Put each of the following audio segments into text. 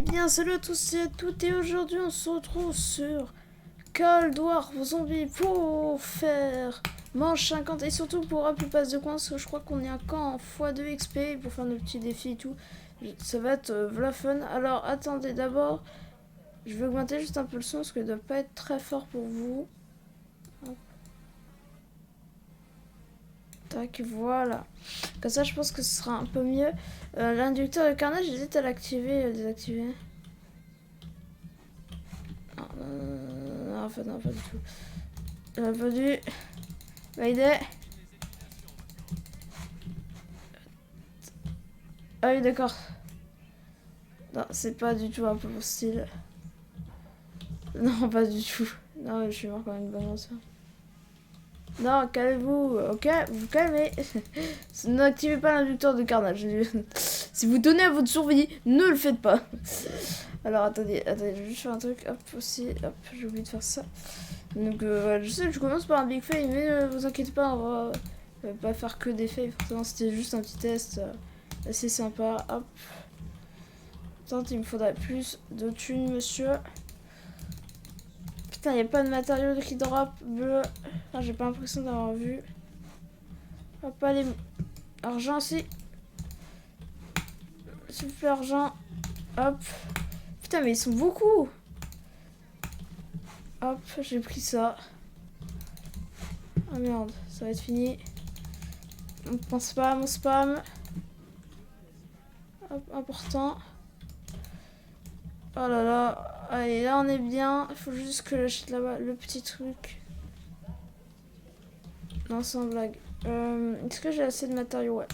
Bien, salut à tous et à toutes, et aujourd'hui on se retrouve sur Cold War Zombie pour faire manche 50 et surtout pour up le pass de coin parce que je crois qu'on est un camp en x2 XP pour faire nos petits défis et tout. Ça va être v'là fun. Alors attendez, d'abord je vais augmenter juste un peu le son parce qu'il doit pas être très fort pour vous. Hop. Tac, voilà. Comme ça je pense que ce sera un peu mieux. L'inducteur de carnage, j'hésite à l'activer, désactiver. Non, en fait, non, pas du tout. J'aurais pas dû valider. Ah oui, d'accord. Non, c'est pas du tout un peu mon style. Non, pas du tout. Non, je suis mort quand même, balance. Non, calmez-vous, ok? Vous vous calmez. N'activez pas l'inducteur de carnage. Si vous tenez à votre survie, ne le faites pas. Alors, attendez, je vais juste faire un truc. Hop, aussi. Hop, j'ai oublié de faire ça. Donc, voilà, je sais que je commence par un big fail, mais vous inquiétez pas, on va pas faire que des fails. Forcément, c'était juste un petit test assez sympa. Hop. Tant, il me faudrait plus de thunes, monsieur. Putain, y a pas de matériaux qui drop bleu. Ah, j'ai pas l'impression d'avoir vu. Hop, allez. Argent aussi. Super argent. Hop. Putain, mais ils sont beaucoup. Hop, j'ai pris ça. Ah merde, ça va être fini. Mon spam, mon spam. Hop, important. Oh là là. Allez, là on est bien. Il faut juste que j'achète là-bas le petit truc. Non, sans blague. Est-ce que j'ai assez de matériaux? Ouais.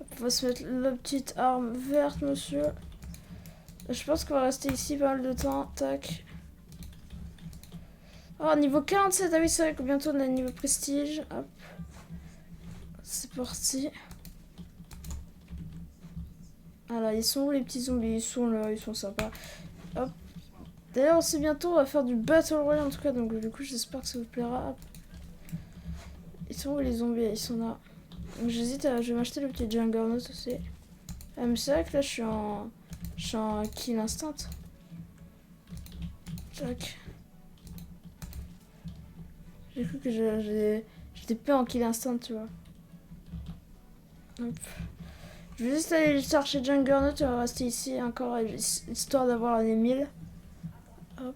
Hop, on va se mettre la petite arme verte, monsieur. Je pense qu'on va rester ici pas mal de temps. Tac. Oh, niveau 47. Ah oui, c'est vrai que bientôt on a le niveau prestige. Hop. C'est parti. Voilà, ils sont où les petits zombies? Ils sont là, ils sont sympas. Hop. D'ailleurs, on sait bientôt, on va faire du Battle Royale en tout cas, donc du coup, j'espère que ça vous plaira. Hop. Ils sont où les zombies? Ils sont là. J'hésite à. Je vais m'acheter le petit Juggernaut aussi. Ah, mais c'est vrai que là, je suis en kill instant. Tac. J'ai cru que j'étais pas en kill instant, tu vois. Hop. Je vais juste aller chercher Juggernaut, on va rester ici encore, histoire d'avoir les 1000. Hop.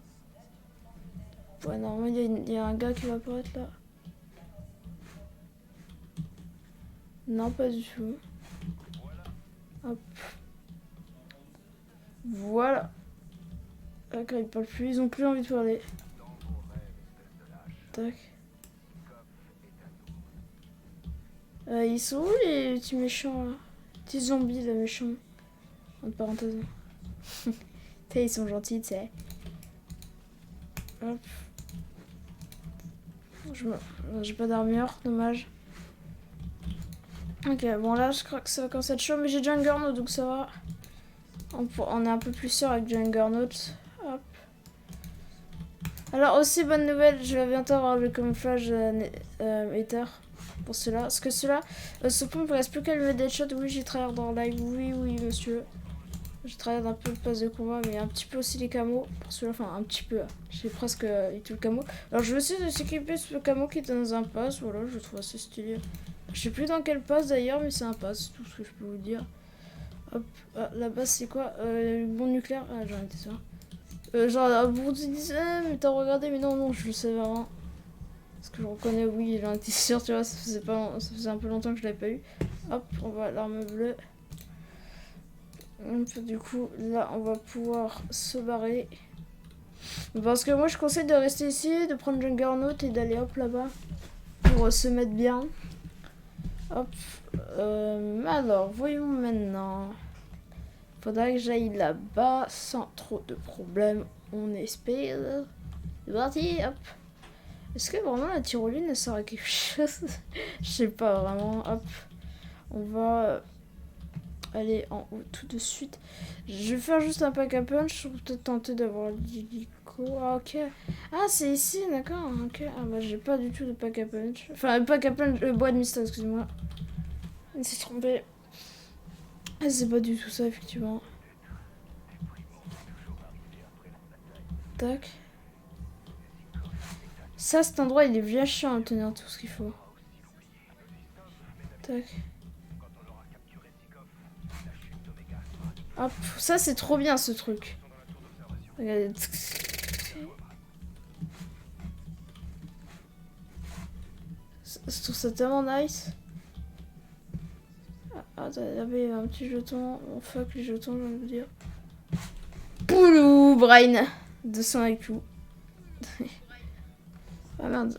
Ouais, normalement, il y a un gars qui va apparaître là. Non, pas du tout. Hop. Voilà. D'accord, ils parlent plus, ils ont plus envie de parler. Tac. Ils sont où les petits méchants là? Petits zombies là, méchants. Entre parenthèses. Ils sont gentils, tu sais. Hop. J'ai pas d'armure, dommage. Ok, bon là je crois que ça va commencer à être chaud, mais j'ai Juggernaut donc ça va. On est un peu plus sûr avec Juggernaut. Hop. Alors aussi bonne nouvelle, je vais bientôt avoir le camouflage Ether pour cela. Parce que cela, ce point il ne reste plus qu'à lui mettre des shots. Oui, j'ai travaillé dans le live, oui, oui monsieur. J'ai travaillé un peu le pass de combat, mais un petit peu aussi les camos. Pour cela, enfin un petit peu. J'ai presque eu tout le camo. Alors je vais essayer de s'équiper ce camo qui est dans un pass. Voilà, je trouve assez stylé. Je sais plus dans quel pass d'ailleurs, mais c'est un pass, c'est tout ce que je peux vous dire. Hop, ah, la base c'est quoi? Bombe nucléaire. Ah, j'en étais sûr. Genre, vous disent, mais t'as regardé, mais non, non, je le savais avant. Parce que je reconnais, oui, j'en étais sûr, tu vois, ça faisait un peu longtemps que je l'avais pas eu. Hop, on va l'arme bleue. Du coup, là, on va pouvoir se barrer. Parce que moi, je conseille de rester ici, de prendre Juggernaut et d'aller hop là-bas pour se mettre bien. Hop. Alors, voyons maintenant. Faudrait que j'aille là-bas sans trop de problèmes. On espère. C'est parti, hop. Est-ce que vraiment la tyroline elle sert à quelque chose? Je sais pas vraiment. Hop. On va aller en haut tout de suite. Je vais faire juste un pack à punch. Je vais peut-être tenter d'avoir l'hélico. Ah, ok. Ah, c'est ici, d'accord. Ok. Ah, bah, j'ai pas du tout de pack à punch. Enfin, pack à punch, bois de mystère, excusez-moi. Il s'est trompé. Ah, c'est pas du tout ça, effectivement. Tac. Ça, cet endroit, il est bien chiant à tenir tout ce qu'il faut. Tac. Hop. Ça, c'est trop bien, ce truc. Regardez. Je trouve ça tellement nice. Ah, attends, il y avait un petit jeton. Oh, fuck les jetons, j'ai envie de vous dire. Poulou, Brain. 200 IQ. Ah merde.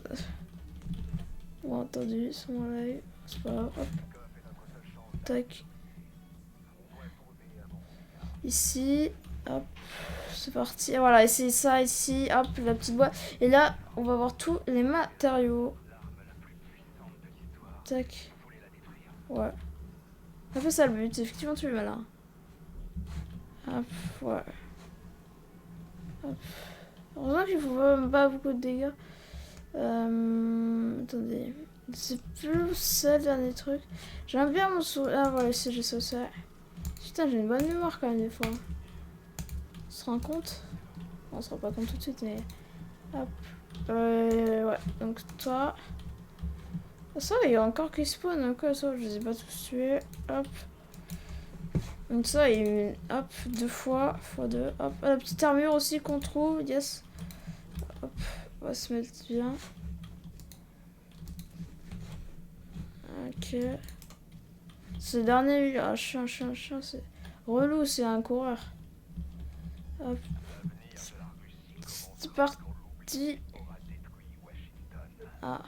Bon, entendu, sur mon live. C'est pas grave. Hop. Tac. Ici. Hop. C'est parti. Et voilà, et c'est ça ici. Hop, la petite boîte. Et là, on va voir tous les matériaux. Tac. Ouais. Un peu ça le but. Effectivement, tu es malin. Hop, ouais. Hop. Heureusement qu'il faut pas beaucoup de dégâts. Attendez. C'est plus ça le dernier truc. J'aime bien mon souris. Ah voilà, si j'ai ça. Putain, j'ai une bonne mémoire quand même des fois. On se rend compte? On se rend pas compte tout de suite, mais. Hop. Ouais, donc toi. Ça, il y a encore qui spawn. Donc ça, je les ai pas tous tués. Hop. Donc ça, il. Hop, 2 fois. x2. Hop. Ah, la petite armure aussi qu'on trouve. Yes. Hop. On va se mettre bien. Ok. Ce dernier, ah, chien, c'est relou, c'est un coureur. Hop. C'est parti. Ah.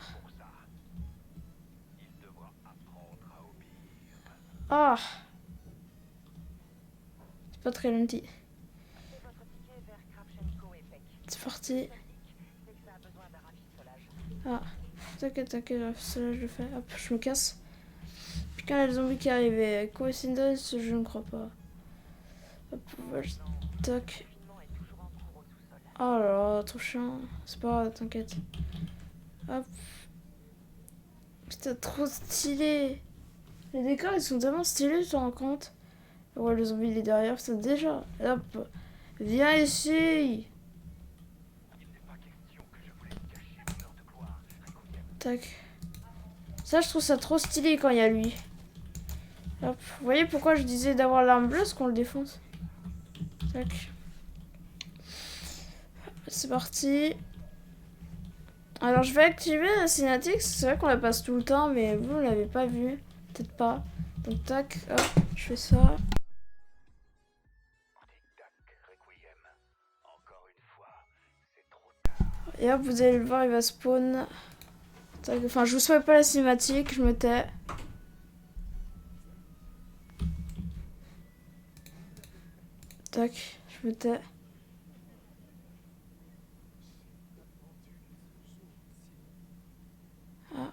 Ah. C'est pas très gentil. C'est parti. Ah. T'inquiète, cela je le fais. Hop, je me casse. Puis quand il y a le zombie qui arrive, Coincidence, je ne crois pas. Hop, tac. Oh là là, trop chiant. C'est pas grave, t'inquiète. Hop. Putain, trop stylé. Les décors, ils sont tellement stylés, tu te rends compte? Ouais, le zombie, il est derrière, putain, déjà. Hop. Viens ici. Tac. Ça, je trouve ça trop stylé quand il y a lui. Hop. Vous voyez pourquoi je disais d'avoir l'arme bleue, parce qu'on le défonce. Tac. C'est parti. Alors je vais activer la cinématique, c'est vrai qu'on la passe tout le temps, mais vous ne l'avez pas vu, peut-être pas. Donc tac, hop, je fais ça. Et hop, vous allez le voir, il va spawn. Tac, enfin, je vous souhaite pas la cinématique, je me tais. Tac, je me tais. Ah.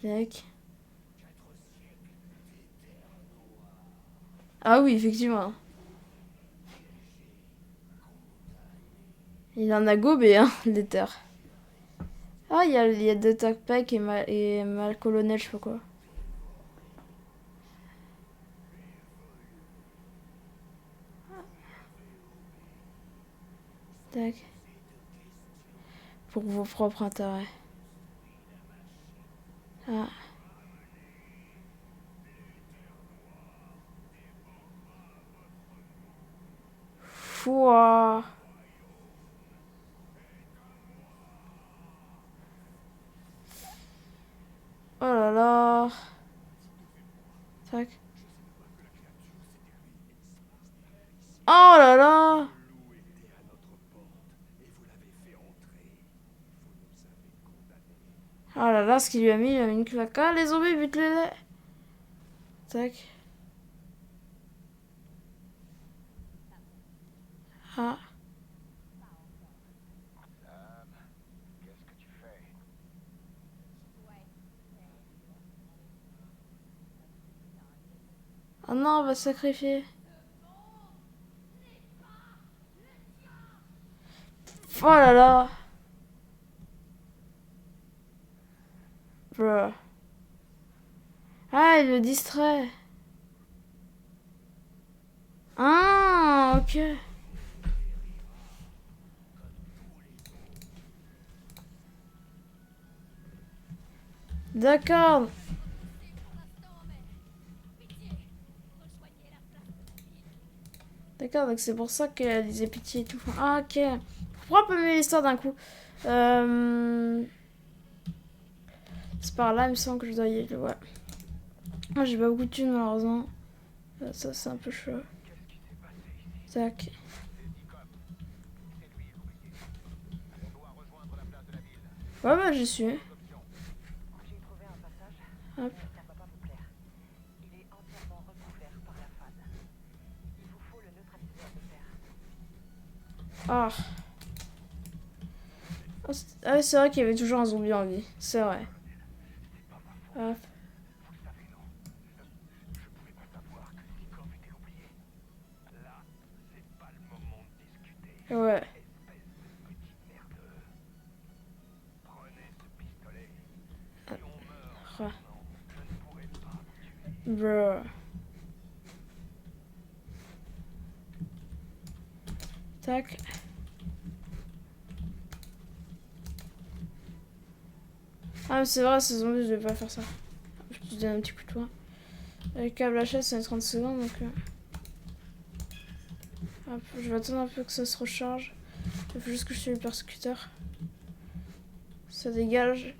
Tac. Ah oui, effectivement. Il en a gobé, hein, l'éther. Ah, il y a deux pack et mal colonel, je sais pas quoi. Tac. Pour vos propres intérêts. Ah. Fouah. Oh là là. Tac. Oh là là. Oh là là, ce qu'il lui a mis, il a mis une claque. Ah, les zombies, bute-les. Tac. Ah. Ah non, on va se sacrifier. Oh là là. Bruh. Ah, il le distrait. Ah, ok. D'accord. D'accord, donc c'est pour ça qu'elle disait pitié et tout. Ah, ok. Pourquoi pas mieux l'histoire d'un coup C'est par là, il me semble que je dois y aller. Ouais. Moi, j'ai pas beaucoup de thunes, malheureusement. Ça, c'est un peu chaud. Tac. Ouais, bah, j'y suis. Hop. Ah. Ah, c'est vrai qu'il y avait toujours un zombie en vie. C'est vrai. Hop. Ouais. Ah. Bro. Tac. Ah, mais c'est vrai, ces zombies, je devais pas faire ça. Je te donne un petit coup de poing. Le câble HL, c'est 30 secondes, donc... Hop, je vais attendre un peu que ça se recharge. Il faut juste que je tue le persécuteur. Ça dégage.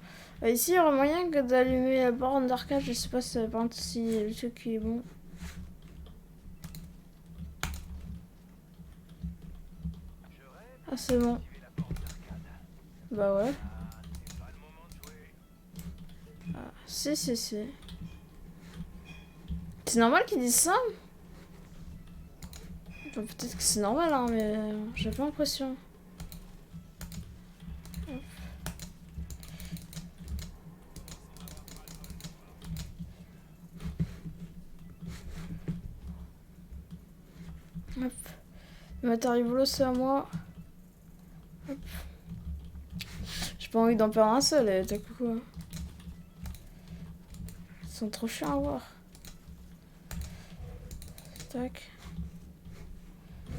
Ici, il y aura moyen que d'allumer la borne d'arcade. Je sais pas si, par contre, si le truc est bon. Ah, c'est bon. Bah ouais. Ah, si, si, si. C'est normal qu'ils disent ça? Enfin, peut-être que c'est normal, hein, mais j'ai pas l'impression. Hop. Le matériau boulot, c'est à moi. Hop. J'ai pas envie d'en perdre un seul, et t'as quoi? Ils sont trop chiants à voir. Tac.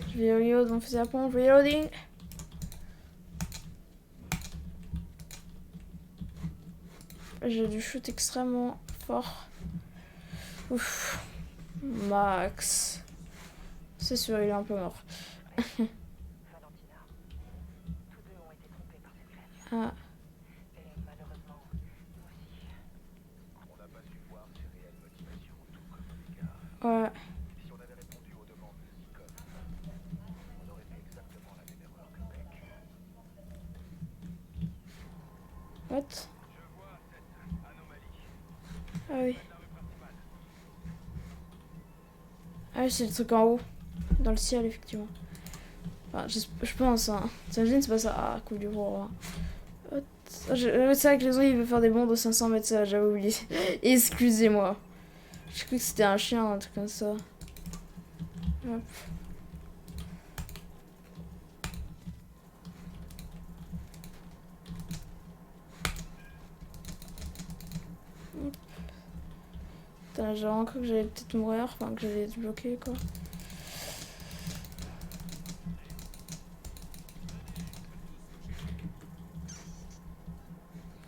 Je vais reload, on faisait la pompe, reloading. J'ai du shoot extrêmement fort. Ouf. Max. C'est sûr, il est un peu mort. Ah. Ouais. What? Ah oui. Ah oui, c'est le truc en haut. Dans le ciel, effectivement. Enfin, je pense, hein. T'imagines, c'est pas ça. Ah, coup du roi. C'est vrai que les autres, ils veulent faire des bonds de 500 mètres, ça, j'avais oublié. Excusez-moi. Je cru que c'était un chien, un truc comme ça. Hop. Putain, j'ai vraiment cru que j'allais peut-être mourir, enfin que j'allais être bloqué, quoi.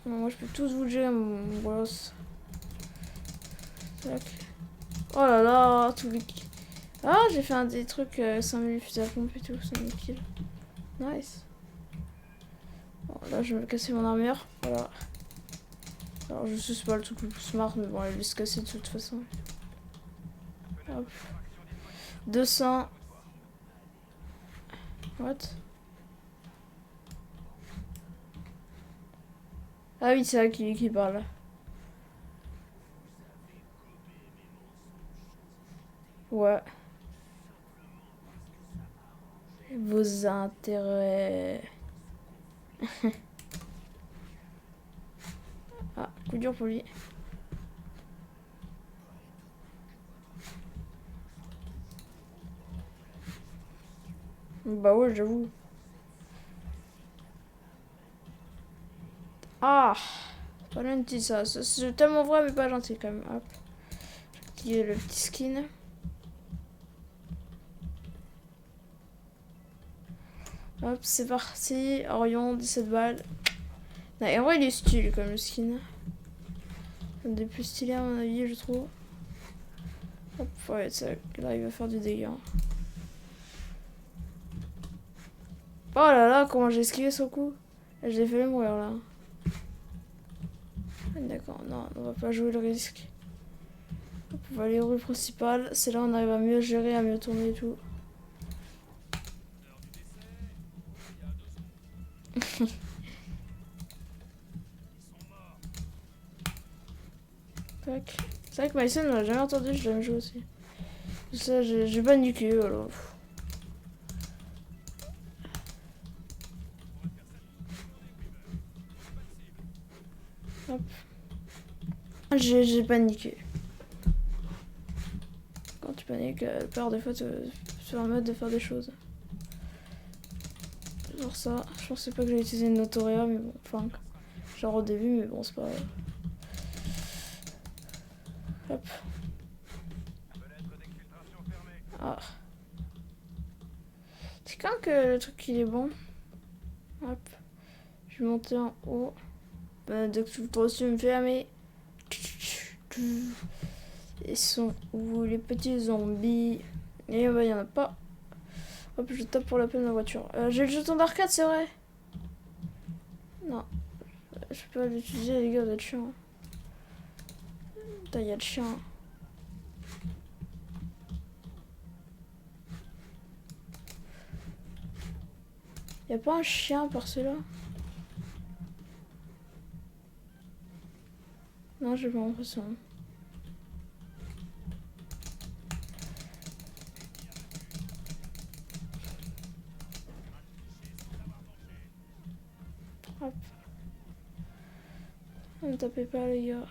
Bon, moi, je peux tous vous gérer, mon boss. Tac. Oh là là, tout les... Ah, j'ai fait des trucs 5000 fusils à pompe et tout, 5000 kills. Nice. Bon, là, je vais me casser mon armure. Voilà. Alors, je sais, c'est pas le truc le plus smart, mais bon, elle va se casser de toute façon. Hop. 200. What? Ah oui, c'est vrai qui parle. Ouais. Vos intérêts. Ah, coup dur pour lui. Bah ouais, j'avoue. Ah, pas gentil ça. C'est tellement vrai, mais pas gentil quand même. Hop. J'ai le petit skin. Hop, c'est parti. Orion, 17 balles. Non, et en vrai, il est stylé comme le skin. Un des plus stylés à mon avis, je trouve. Hop, ouais, ça, là, il va faire du dégât. Oh là là, comment j'ai esquivé son coup. Je l'ai fait mourir là. D'accord, non, on va pas jouer le risque. Hop, on va aller aux rues principales. C'est là où on arrive à mieux gérer, à mieux tourner et tout. Tac. C'est vrai que Myson, on l'a jamais entendu, je l'aime jouer aussi. Ça, j'ai paniqué alors. Hop. J'ai paniqué. Quand tu paniques, elle peur des fois te permettre de faire des choses. Genre ça, je pensais pas que j'allais utiliser une Notoria, mais bon, enfin, genre au début, mais bon, c'est pas grave. Hop. Ah. C'est quand que le truc il est bon. Hop. Je vais monter en haut. Dès que tu me fermer. Ils sont où les petits zombies? Et bah, y en a pas. Hop, je tape pour la peine la voiture. J'ai le jeton d'arcade, c'est vrai? Non. Je peux pas l'utiliser, les gars, vous êtes chiants. Putain, y'a le chien. Y'a pas un chien par cela? Non, j'ai pas l'impression. Hop. Ne tapez pas, les gars.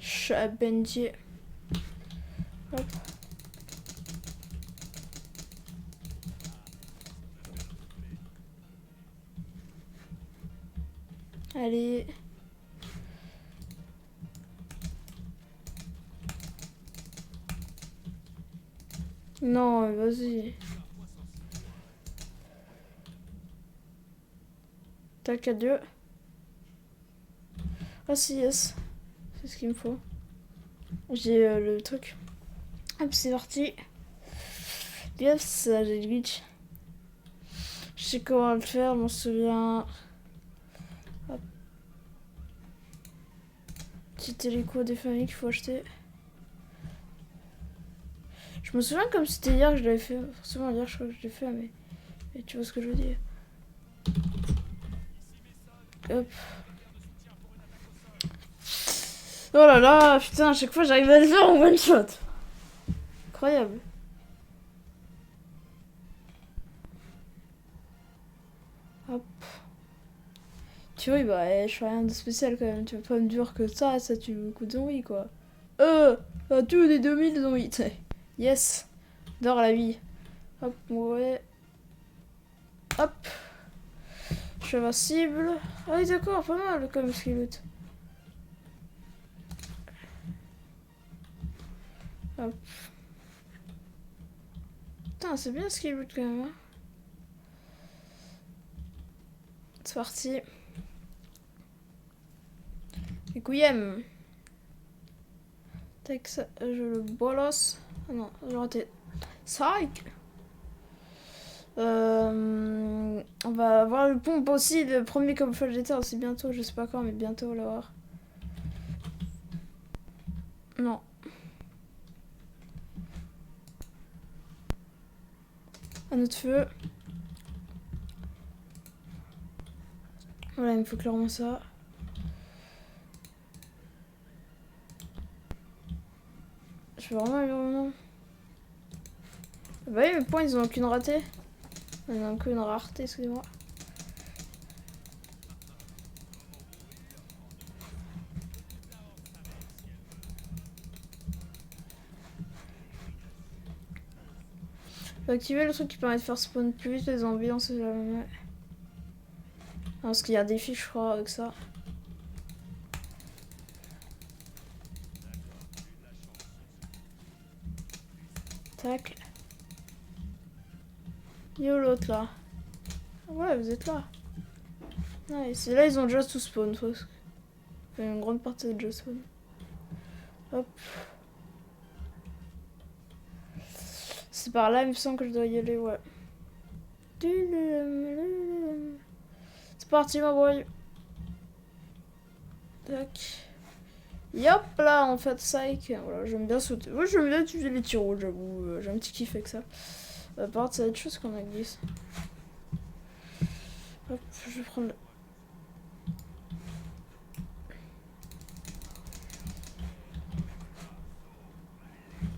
Chabendier. Hop. Allez. Non, vas-y. Tac à deux. Ah si, yes. C'est ce qu'il me faut. J'ai le truc. Hop, c'est parti. Yes, j'ai le glitch. Je sais comment le faire, je m'en souviens. Hop. Petit téléco des familles qu'il faut acheter. Je me souviens comme c'était hier que je l'avais fait. Forcément hier je crois que je l'ai fait, mais tu vois ce que je veux dire. Hop. Oh là là, putain, à chaque fois j'arrive à le faire en one shot. Incroyable. Hop. Tu vois, bah, je fais rien de spécial quand même. Tu vas pas me dire que ça tue beaucoup de zombies quoi. Ça tue des 2000 zombies. Yes. Dors la vie. Hop, ouais. Hop. Je suis invincible. Ah oui, d'accord, pas mal comme skelet. Hop. Putain, c'est bien ce qu'il loot quand même. Hein. C'est parti. Et Gouyem. Tac, ça, je le bolos. Ah non, j'ai raté. Psych. On va avoir le pompe aussi, le premier camouflage d'état aussi bientôt, je sais pas quand, mais bientôt on va l'avoir. Non. Un autre feu. Voilà, il me faut clairement ça. Je vais vraiment aller vraiment. Bah oui, mes points ils ont aucune ratée. Ils ont aucune rareté, excusez-moi. Faut activer le truc qui permet de faire spawn plus vite les zombies, on sait jamais. Parce qu'il y a des fiches, je crois, avec ça. Tac. Yo l'autre là. Ouais, vous êtes là. Nice. Et là, ils ont déjà tout spawn, presque. Enfin, une grande partie de déjà spawn. Hop. C'est par là, il me semble que je dois y aller, ouais. C'est parti, ma boy. Tac. Yop là, en fait, psych. Voilà, j'aime bien sauter. Ouais, j'aime bien utiliser les tirs, j'avoue. J'ai un petit kiff avec ça. Par contre, c'est autre chose qu'on a glisse. Hop, je vais prendre.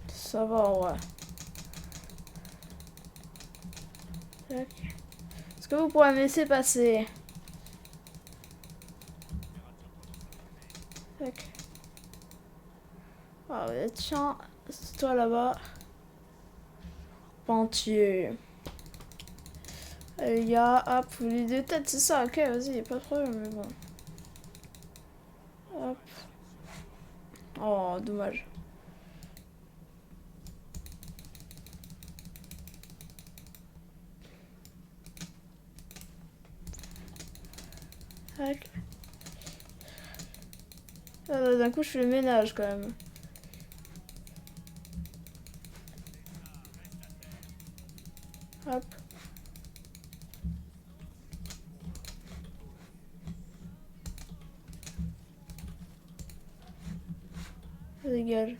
Ça va, ouais. Tac. Est-ce que vous pourrez me laisser passer? Tac. Ah ouais, tiens, c'est toi là-bas. Pentier. Allez, les gars, hop, vous les deux têtes, c'est ça, ok, vas-y, y'a pas de problème, mais bon. Hop. Oh, dommage. Tac. Ah, d'un coup, je fais le ménage quand même. Hop. Ça dégage.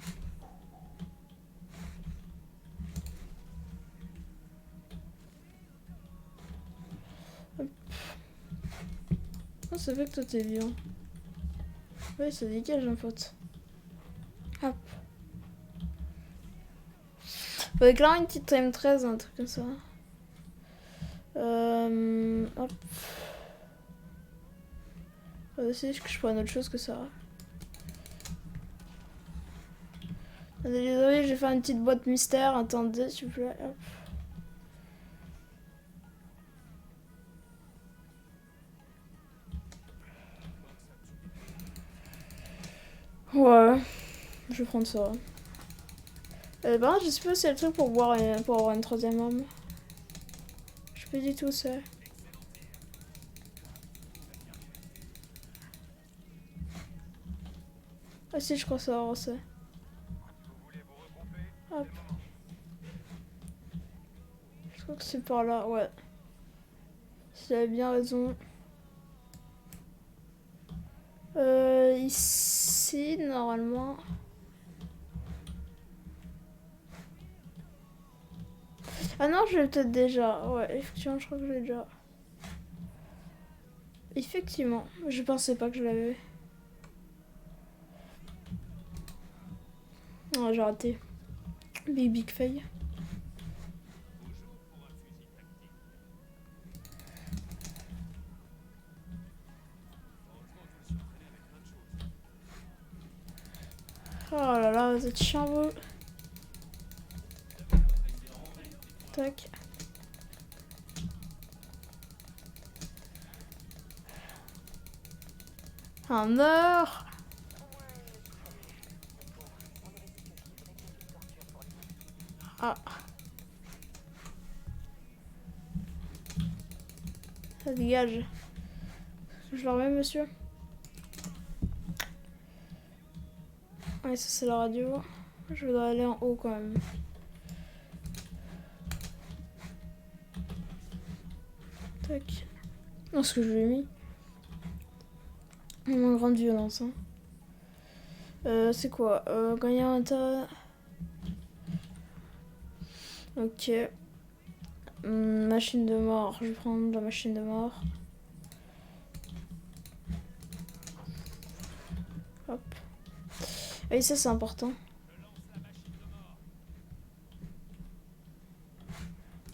Hop. Oh, ça fait que toi t'es bien. Ouais, ça dégage en fait. Hop. Faudrait clairement une petite M13, un truc comme ça. Hop. Faudrait essayer que je prenne autre chose que ça. Désolé, j'ai fait une petite boîte mystère. Attendez, s'il vous plaît. Hop. Ouais, je vais prendre ça. Par contre, je sais pas si c'est le truc pour boire pour avoir une troisième arme. Je sais pas du tout ça. Ah si, je crois savoir ça. Hop. Je crois que c'est par là, ouais. Si j'avais bien raison. Ici, normalement. Ah non, je l'ai peut-être déjà. Ouais, effectivement, je crois que je l'ai déjà. Effectivement, je pensais pas que je l'avais. Oh, j'ai raté. Big fail. Oh là là, vous êtes chiant, vous. Tac. Un meurt. Ah. Ça dégage. Je le remets, monsieur. Ouais, ça c'est la radio. Je voudrais aller en haut quand même. Tac. Non, ce que je lui ai mis. Moins grande violence. Hein. C'est quoi gagner un tas. Ok. Machine de mort. Je vais prendre la machine de mort. Hop. Et ça, c'est important.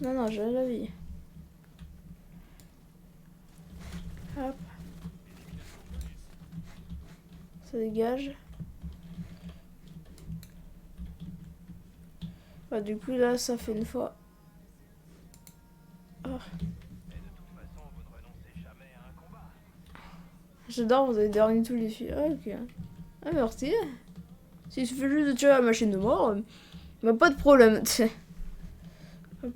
Non, non, j'ai la vie. Hop. Ça dégage. Bah, du coup, là, ça fait une fois. J'adore, vous avez dernier tous les filles. Ah, ok. Ah, merci. S'il suffit juste de tuer la machine de mort, bah pas de problème, tu sais. Hop.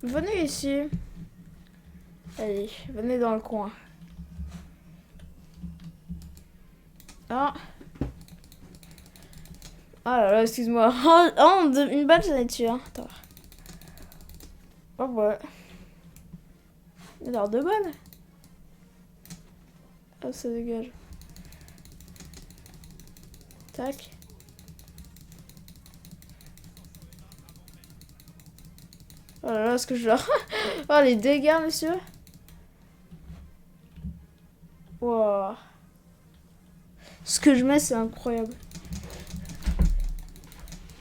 Venez ici. Allez, venez dans le coin. Ah. Ah là là, excuse-moi. Oh, une balle, j'en ai tué. Hein. Attends. Oh ouais. Il a l'air de balles. Ah, ça dégage. Tac. Oh là là, ce que je leur... Oh, les dégâts, monsieur. Wow. Ce que je mets, c'est incroyable.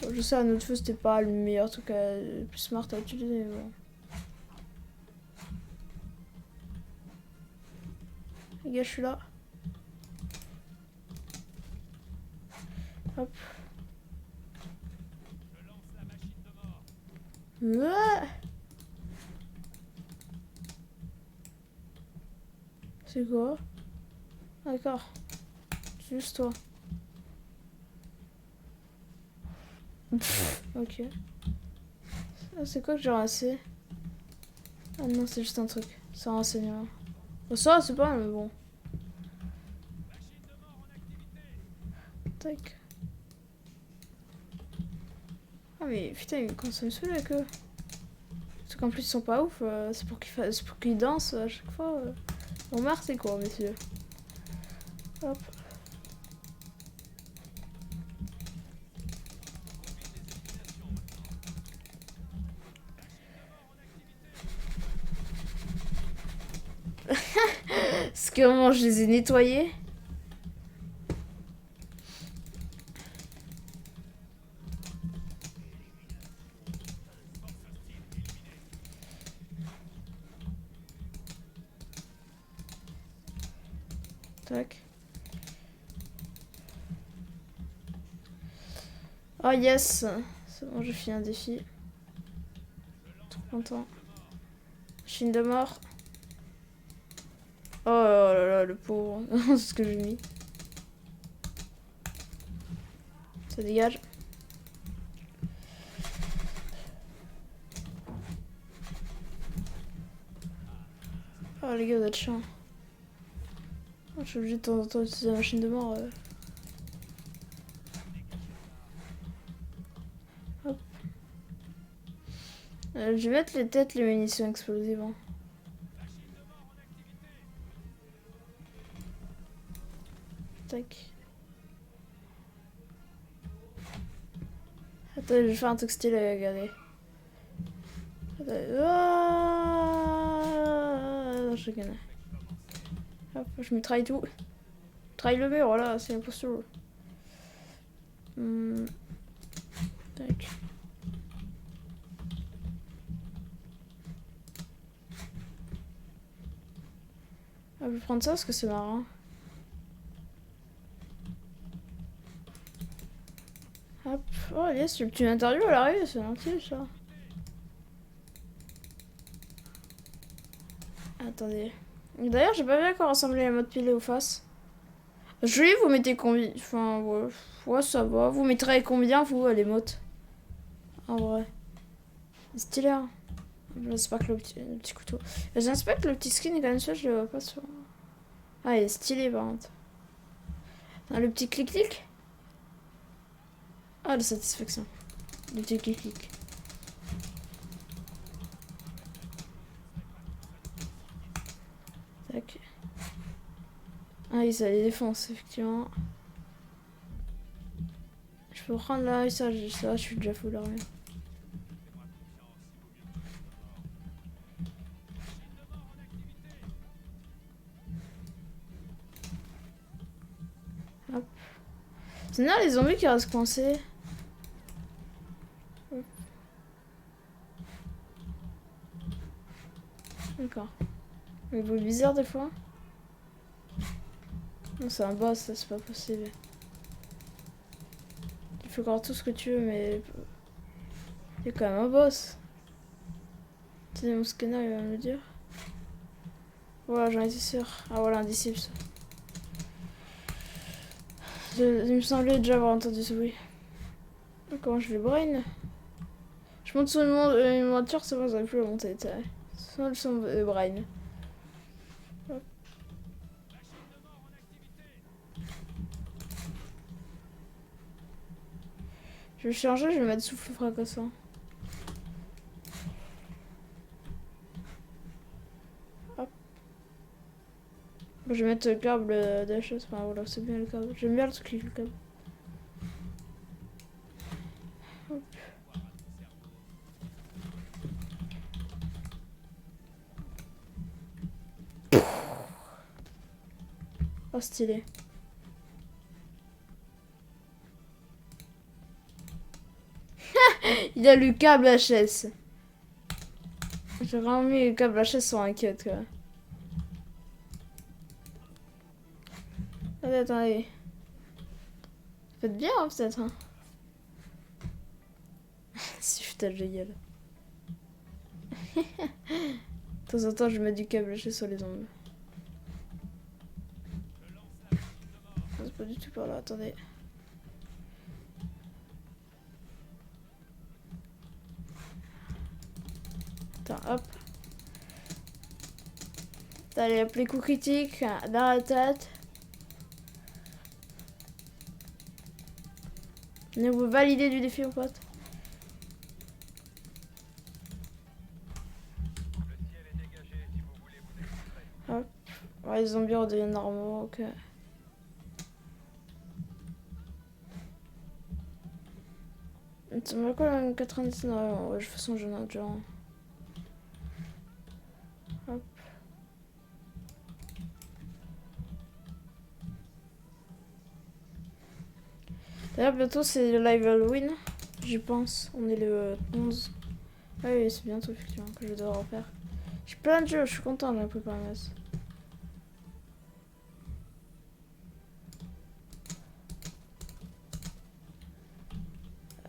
Bon, je sais, à notre feu, c'était pas le meilleur truc, le plus smart à utiliser, mais bon. Les gars, je suis là. Hop. Ouais. C'est quoi? D'accord. C'est juste toi. Ok. Ah, c'est quoi que j'ai ramassé? Ah non, c'est juste un truc. C'est un renseignement. Bon, ça, c'est pas mal, mais bon. Tac. Ah, mais putain, ils consomment sous la queue. Parce qu'en plus, ils sont pas ouf. C'est pour qu'ils dansent à chaque fois. On marre, c'est quoi, messieurs? Hop. Parce que moment je les ai nettoyés. Tac. Oh yes. C'est bon, j'ai fini un défi. Trop content. Chine de mort. Oh là là, le pauvre. C'est ce que j'ai mis. Ça dégage. Oh les gars, vous êtes chiants. Oh, je suis obligée de temps en temps d'utiliser la machine de mort. Hop. Je vais mettre les têtes, les munitions explosives. Hein. Tac. Attends, je vais faire un truc stylé, regardez. Attends. Ah, je connais. Hop, je me traille tout. Traille le mur, voilà, c'est impossible. Tac. Ah, je vais prendre ça parce que c'est marrant. Hop. Oh yes, le petit interview à l'arrivée, c'est gentil ça. Attendez. D'ailleurs, j'ai pas vu à quoi ressemblait la mode pilée aux faces. Joli, vous mettez combien? Enfin, ouais. Ouais, ça va. Vous mettrez combien, vous, les mottes? En vrai. C'est stylé, hein. J'espère que le petit couteau. J'espère que le petit skin est quand même sûr, je le vois pas sur. Ah, il est stylé par contre. Ah, le petit clic-clic. Ah, la satisfaction. Le petit clic-clic. Tac. Ah oui, ça les défonce, effectivement. Je peux prendre là, ça, je suis déjà full là, rien. Hop. C'est là les zombies qui restent coincés. D'accord. Mais vous bizarre des fois. Non, c'est un boss, ça, c'est pas possible. Tu fais encore tout ce que tu veux, mais... Il y a quand même un boss. Tiens, mon scanner, il va me le dire. Voilà, j'en étais sûr. Ah voilà, un disciple. Il me semblait déjà avoir entendu ce bruit. Comment je vais brain? Je monte sur une voiture, c'est bon, j'arrive plus à monter. Sans le son de brain. Hop. Je vais changer, je vais mettre souffle fracassant. Hop. Je vais mettre le câble d'HS. Enfin voilà, c'est bien le câble. J'aime bien le truc avec le câble. Hop. Oh, stylé. Il a le câble HS. J'ai vraiment mis le câble HS sur un cut, quoi. Attendez. Faites bien, hein, peut-être. Hein. Si je tâche de gueule. De temps en temps, je mets du câble HS sur les ongles. C'est pas du tout par là, attendez. Attends, hop. Allez, hop, les coups critiques, dans la tête. Vous validez du défi ou pas? Hop. Ouais, les zombies redeviennent normaux, ok. Ça me quoi la 99? Ouais, de toute façon, j'en ai déjà un. Hop. D'ailleurs, bientôt c'est le live Halloween, j'y pense. On est le 11. Ah oui, c'est bientôt effectivement que je vais devoir en faire. J'ai plein de jeux, je suis content de la préparer.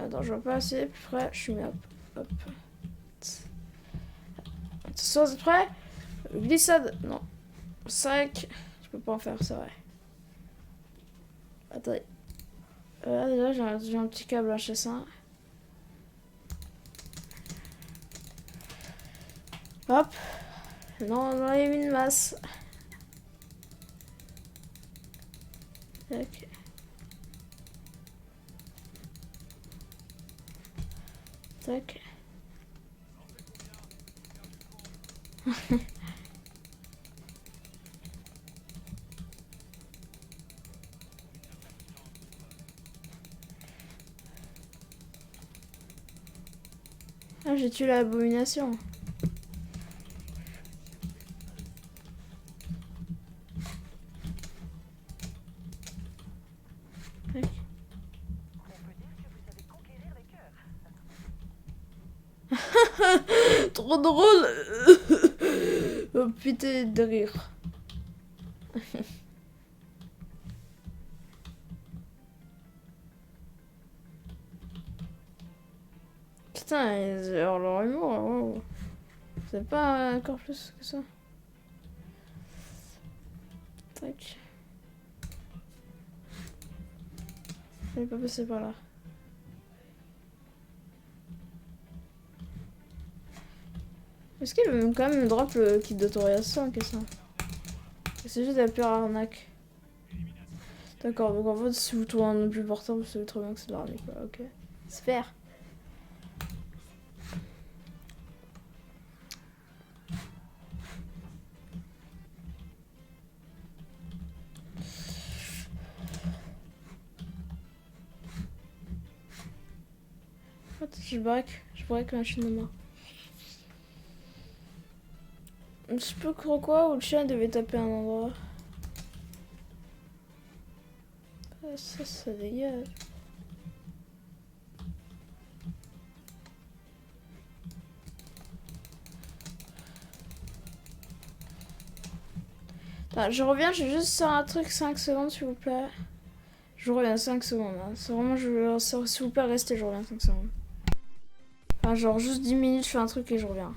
Attends, je vois pas assez plus près, je suis mis hop. Hop. Attention, vous êtes prêts? Glissade, non. 5, je peux pas en faire, c'est vrai. Attendez. Déjà, j'ai un petit câble HS1. Hop. Non, non, il y a une masse. Tac. Tac. Ah, j'ai tué l'abomination. Tac. Trop drôle. Oh putain de rire. Putain, leur humour, wow. C'est pas encore plus que ça. Tac. Je vais pas passer par là. Est-ce qu'il veut quand même me drop le kit d'autorisation que ça? C'est juste la pure arnaque. D'accord, donc en fait, si vous trouvez un plus portable, vous savez très bien que c'est de l'arnaque, quoi. Ok. Super. Attends, je break la machine de main. Je sais pas quoi où le chien devait taper un endroit. Ah, ça dégage. Enfin, je reviens, je vais juste faire un truc 5 secondes s'il vous plaît. Je reviens 5 secondes. Hein. C'est vraiment, s'il vous plaît, restez, je reviens 5 secondes. Enfin, genre juste 10 minutes, je fais un truc et je reviens.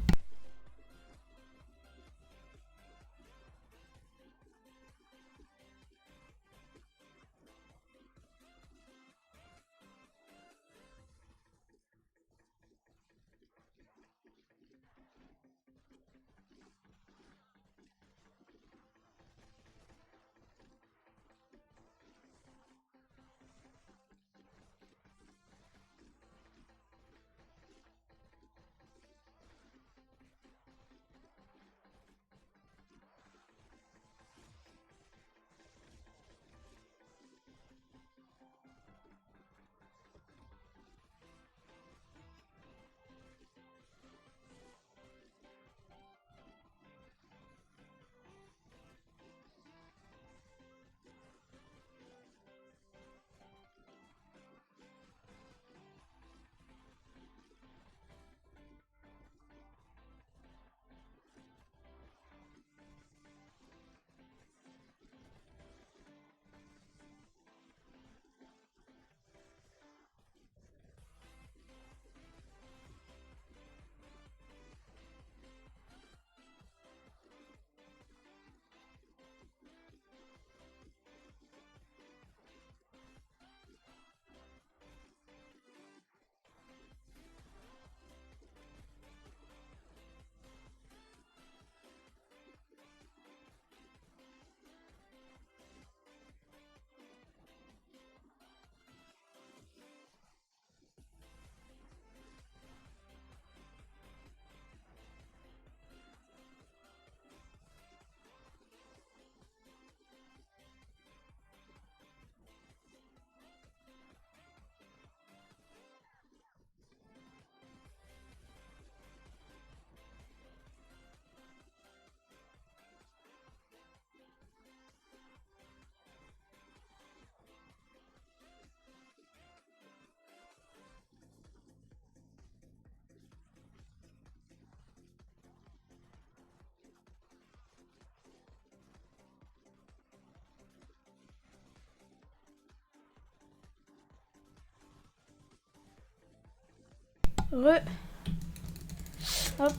Hop.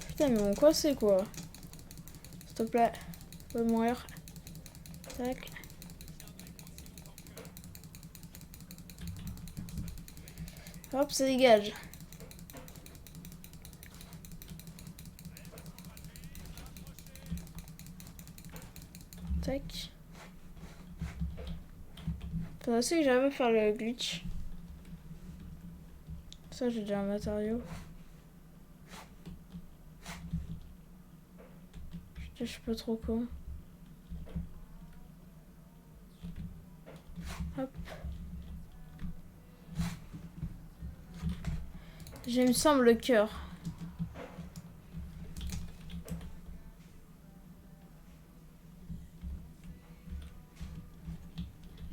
Putain, mais bon, quoi c'est quoi? S'il te plaît. Faut mourir. Tac. Hop, ça dégage. Tac. Faudrait aussi que j'arrive à faire le glitch. Ça, j'ai déjà un matériau. Je sais pas trop quoi. Hop. J'ai, il me semble, le cœur.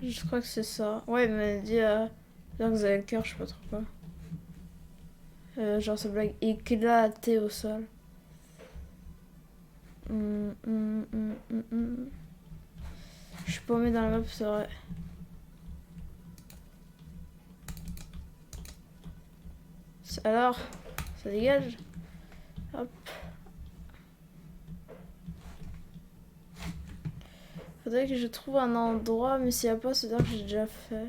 Je crois que c'est ça. Ouais, il m'a dit là que vous avez le cœur, je sais pas trop quoi. Genre, ça blague éclaté au sol. Je suis paumée dans la map, c'est vrai. Alors, ça dégage. Hop. Faudrait que je trouve un endroit, mais s'il n'y a pas, c'est-à-dire que j'ai déjà fait.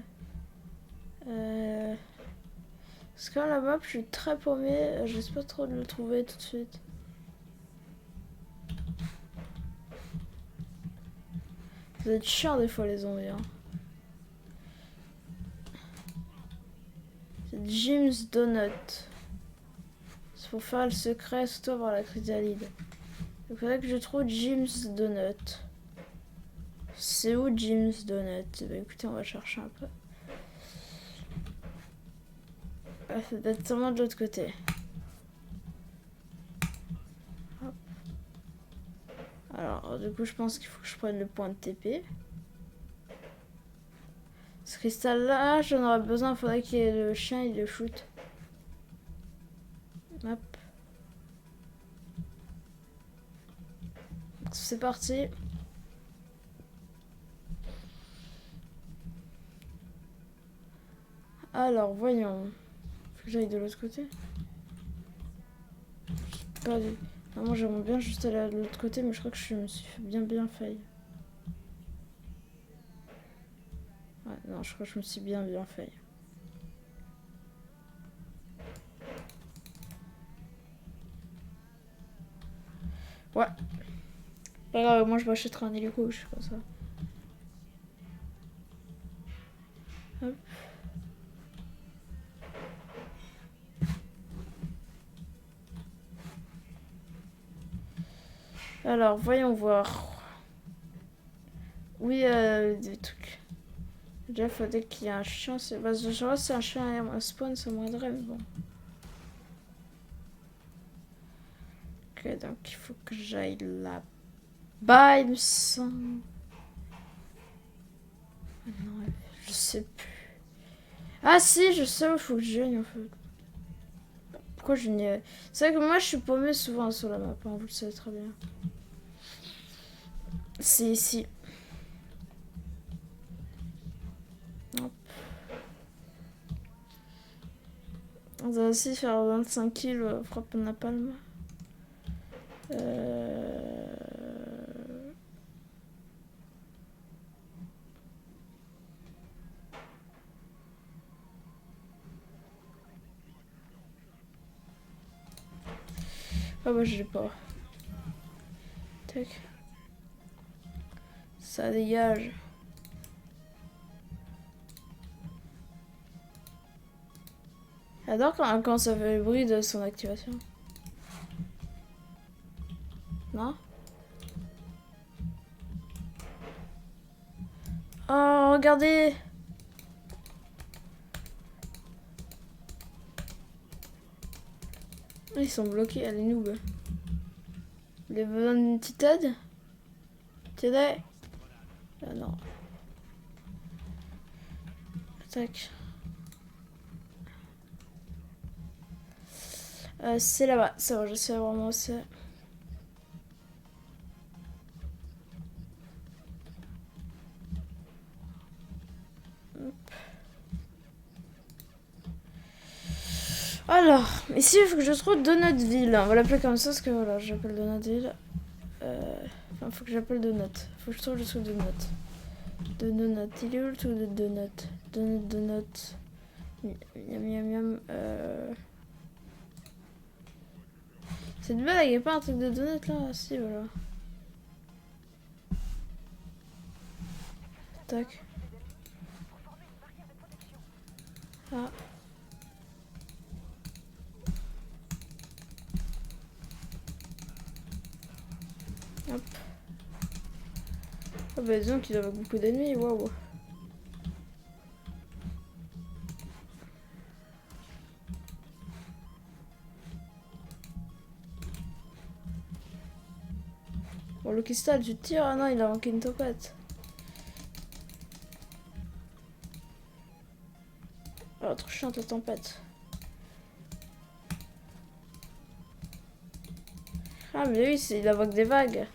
Parce que la map, je suis très paumée. Je sais pas trop de le trouver tout de suite. Vous êtes chiants des fois, les zombies. Hein. C'est Jim's Donut. C'est pour faire le secret, surtout avoir la chrysalide. Il faudrait que je trouve Jim's Donut. C'est où Jim's Donut? Bah écoutez, on va chercher un peu. Ah, ça doit être sûrement de l'autre côté. Hop. Alors, du coup, je pense qu'il faut que je prenne le point de TP. Ce cristal là, j'en aurais besoin, il faudrait qu'il y ait le chien, il le shoot. Hop. C'est parti. Alors, voyons. Faut que j'aille de l'autre côté. Pas du... Ah, moi, j'aimerais bien juste aller de l'autre côté, mais je crois que je me suis fait bien faille. Ouais, non, je crois que je me suis bien faille. Ouais. Pas grave, moi je m'achèterai un hélico, je sais pas ça. Hop. Alors, voyons voir. Oui, des trucs. Déjà, faudrait qu'il y ait un chien. Bah, je vois si un chien et un spawn, ça m'aiderait, mais bon. Ok, donc il faut que j'aille là-bas, il me semble. Non, je sais plus. Ah si, je sais où il faut que j'aille en fait. Pourquoi je n'y ai... C'est vrai que moi je suis paumée souvent sur la map, hein, vous le savez très bien. C'est ici. Hop. On va aussi faire 25 kills frappe napalm. Ah bah je l'ai pas. Tac. Ça dégage. J'adore quand ça fait le bruit de son activation. Non? Oh, regardez! Ils sont bloqués, allez noobs. Vous avez besoin d'une petite aide? Tiens, ah non. Tac. C'est là-bas, ça va, je sais vraiment où c'est. Alors, ici il faut que je trouve Donutville. On va l'appeler comme ça parce que voilà, j'appelle Donutville. Enfin, faut que j'appelle Donut. Faut que je trouve le truc de Donut. Donut, il est où le truc de Donut? Donut. Miam. Cette blague, y'a pas un truc de Donut là? Si, voilà. Tac. Ah. Hop. Ah bah disons qu'il avait beaucoup d'ennemis, waouh. Bon, le cristal, tu tires? Ah non, il a manqué une topette. Oh, trop chiant ta tempête. Ah mais oui, il invoque des vagues.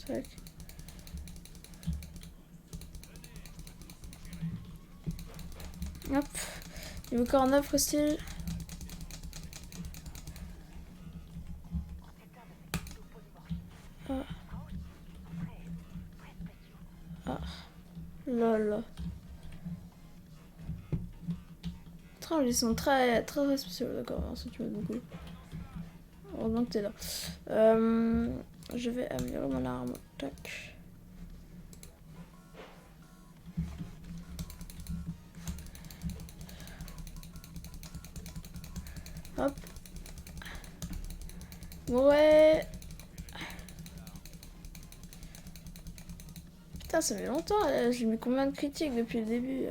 Tac. Hop. Niveau 49 hostile. Ah. Ah. Lol. Ils sont très spéciaux, d'accord, ça tu m'aides beaucoup. Heureusement que t'es là. Je vais améliorer mon arme. Tac. Hop. Ouais. Putain, ça fait longtemps. J'ai mis combien de critiques depuis le début?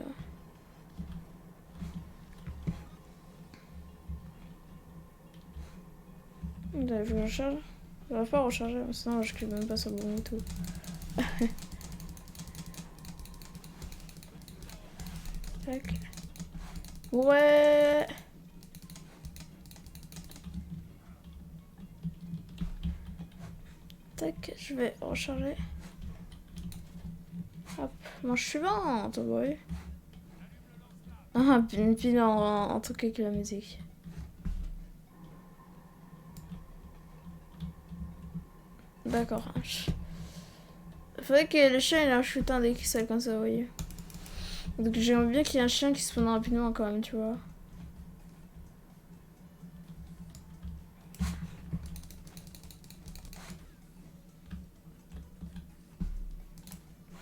Il faut que je recharge. Je vais pas recharger, sinon je clique même pas sur le bon et tout. Tac. Ouais. Je vais recharger. Hop, manche suivante, ouais. Ah, une pile en truc avec la musique. D'accord. Faudrait que le chien ait un shooter dès qu'il soit comme ça, vous voyez. Donc j'aimerais bien qu'il y ait un chien qui spawn rapidement quand même, tu vois.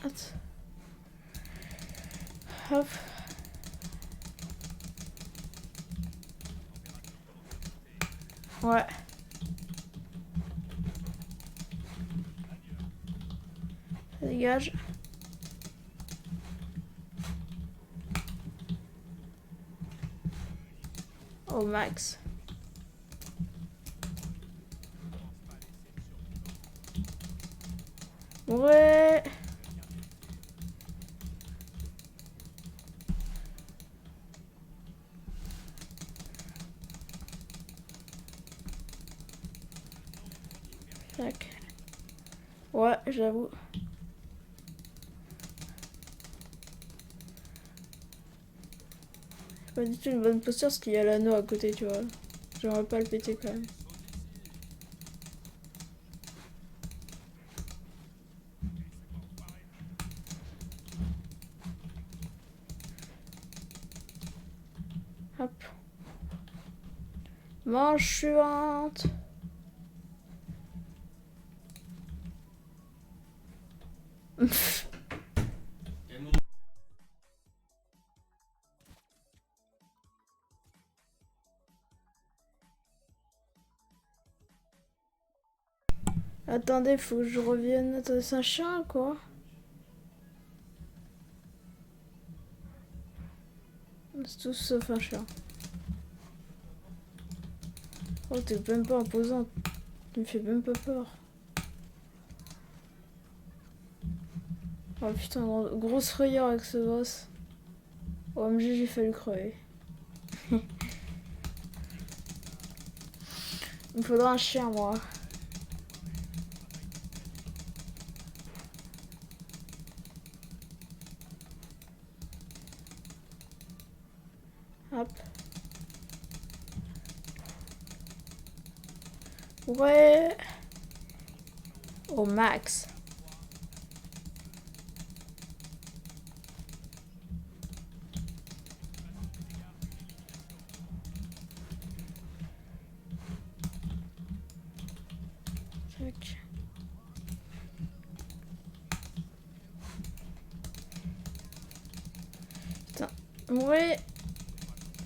Attends. Hop. Ouais. Ça dégage. Au max. Ouais. Tac. Ouais, j'avoue. C'est pas du tout une bonne posture parce qu'il y a l'anneau à côté, tu vois. J'aimerais pas le péter quand même. Hop. Manche suivante. Attendez, faut que je revienne. Attendez, c'est un chien quoi? C'est tout sauf un chien. Oh, t'es même pas imposant. Tu me fais même pas peur. Oh putain, grosse frayeur avec ce boss. OMG, j'ai failli crever. Il me faudra un chien, moi. Hop. Ouais. Au max. Tac. Putain. Ouais.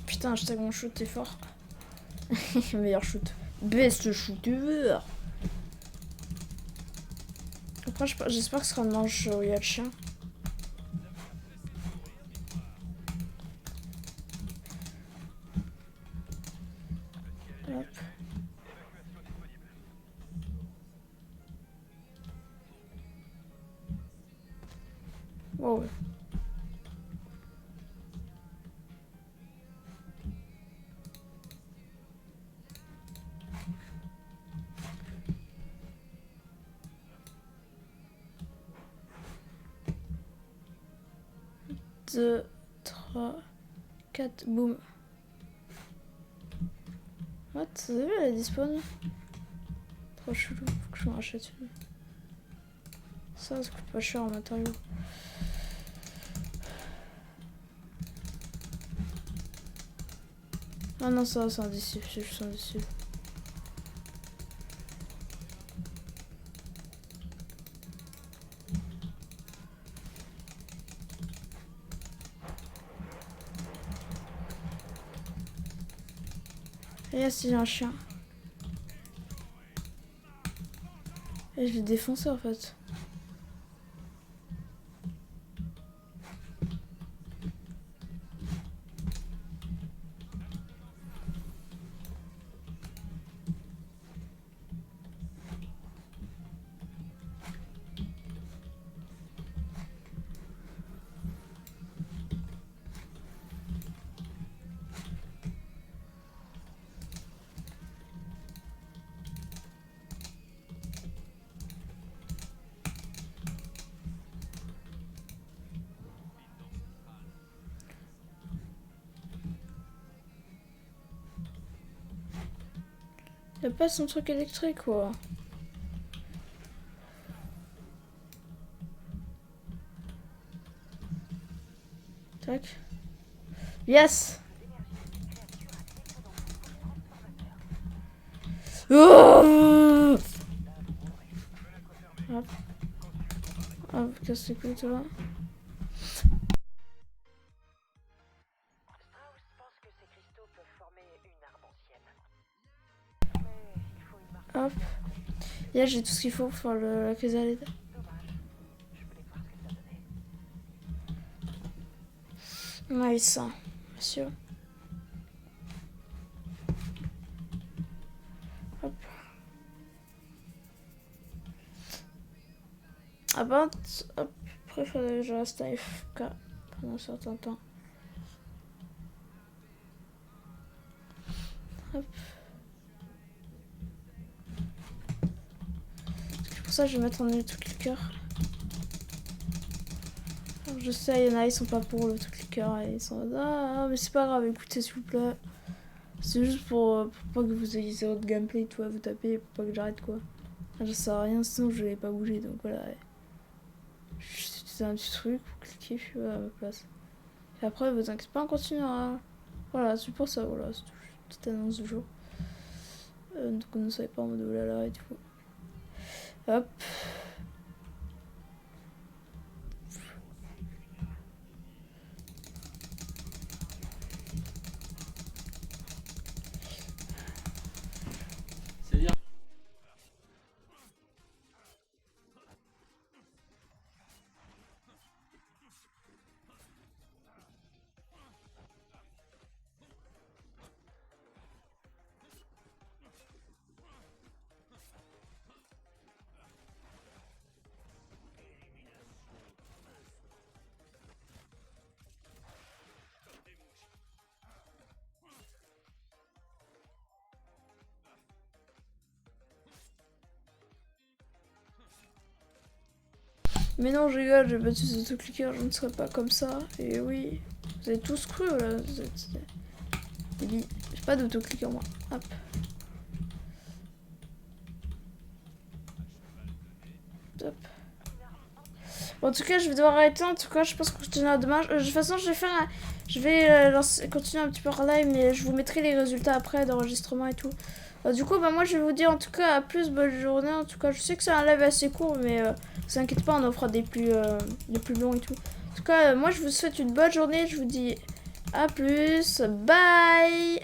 Putain, je sais que mon shoot est fort. Meilleur shoot. Best shooter. Après, j'espère que ce sera une manche où il y a le chien. Hop. Oh ouais. Deux, trois, quatre, boum. What? Vous avez vu, elle a disparu? Trop chelou, faut que je me rachète une. Ça coûte pas cher en matériaux. Ah non, ça c'est indicible, c'est juste indicible. Et là, si j'ai un chien. Et je l'ai défoncé en fait. Il a pas son truc électrique, quoi. Tac. Yes! Oh! Hop. Hop, casse les couilles, toi. Hop. Et là, j'ai tout ce qu'il faut pour faire la chrysalide. Nice, hein, monsieur. Hop. Ah ben, hop. Après, il faudrait que je reste à FK pendant un certain temps. Hop. Pour ça, je vais mettre en auto-clicker. Je sais, il y en a, ils sont pas pour l'auto-clicker. Ils sont en mode, ah, mais c'est pas grave, écoutez, s'il vous plaît. C'est juste pour pas que vous ayez zéro de gameplay et tout à vous taper, pour pas que j'arrête, quoi. Je sais rien, sinon je vais pas bouger, donc voilà. C'est un petit truc pour cliquer, je suis à ma place. Et après, vous inquiétez pas, on continuera. Voilà, c'est pour ça, voilà, c'est toute annonce du jour. Donc on ne savait pas en mode oh là là et tout. Hop. Mais non, je rigole, j'ai battu ce auto-clicker, je ne serais pas comme ça. Et oui, vous êtes tous cru là. J'ai pas d'auto-clicker moi. Hop. Hop. Bon, en tout cas, je vais devoir arrêter. En tout cas, je pense qu'on continuera demain. De toute façon, je vais continuer un petit peu en live, mais je vous mettrai les résultats après d'enregistrement et tout. Du coup, bah, moi, je vais vous dire en tout cas à plus, bonne journée. En tout cas, je sais que c'est un live assez court, mais vous inquiétez pas, on en fera des plus longs et tout. En tout cas, moi, je vous souhaite une bonne journée. Je vous dis à plus. Bye!